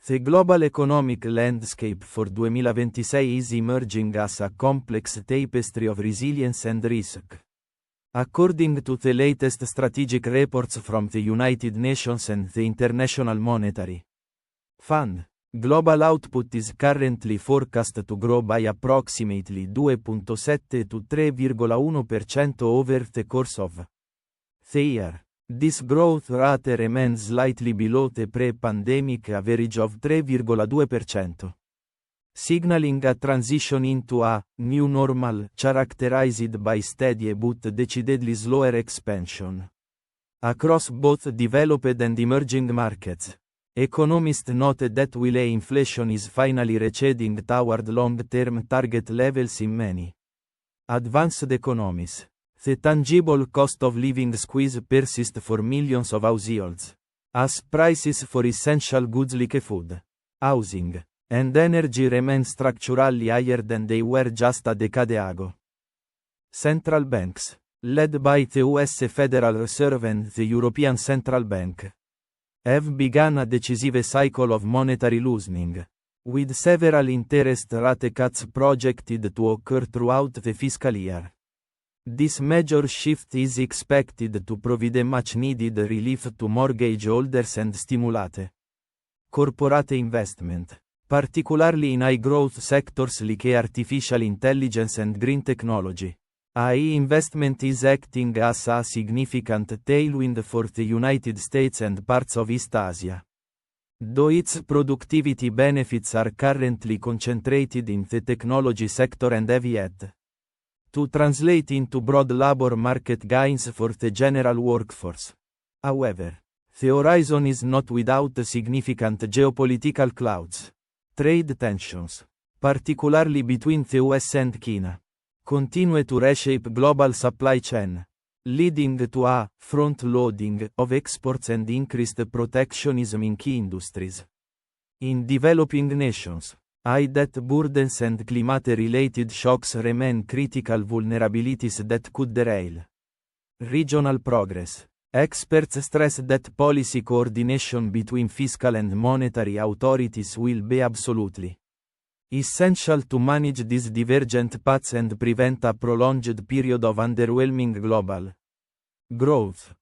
The global economic landscape for 2026 is emerging as a complex tapestry of resilience and risk. According to the latest strategic reports from the United Nations and the International Monetary Fund, global output is currently forecast to grow by approximately 2.7 to 3.1% over the course of the year. This growth rate remains slightly below the pre-pandemic average of 3.2%, signaling a transition into a new normal characterized by steady but decidedly slower expansion across both developed and emerging markets. Economists noted that while inflation is finally receding toward long-term target levels in many advanced economies, the tangible cost of living squeeze persists for millions of households, as prices for essential goods like food, housing, and energy remain structurally higher than they were just a decade ago. Central banks, led by the US Federal Reserve and the European Central Bank, have begun a decisive cycle of monetary loosening, with several interest rate cuts projected to occur throughout the fiscal year. This major shift is expected to provide much-needed relief to mortgage holders and stimulate corporate investment, particularly in high-growth sectors like artificial intelligence and green technology. AI investment is acting as a significant tailwind for the United States and parts of East Asia, though its productivity benefits are currently concentrated in the technology sector and have yet to translate into broad labor market gains for the general workforce. However, the horizon is not without significant geopolitical clouds. Trade tensions, particularly between the US and China, continue to reshape global supply chain, leading to a front-loading of exports and increased protectionism in key industries. In developing nations, high debt burdens and climate-related shocks remain critical vulnerabilities that could derail regional progress. Experts stress that policy coordination between fiscal and monetary authorities will be absolutely essential to manage these divergent paths and prevent a prolonged period of underwhelming global growth.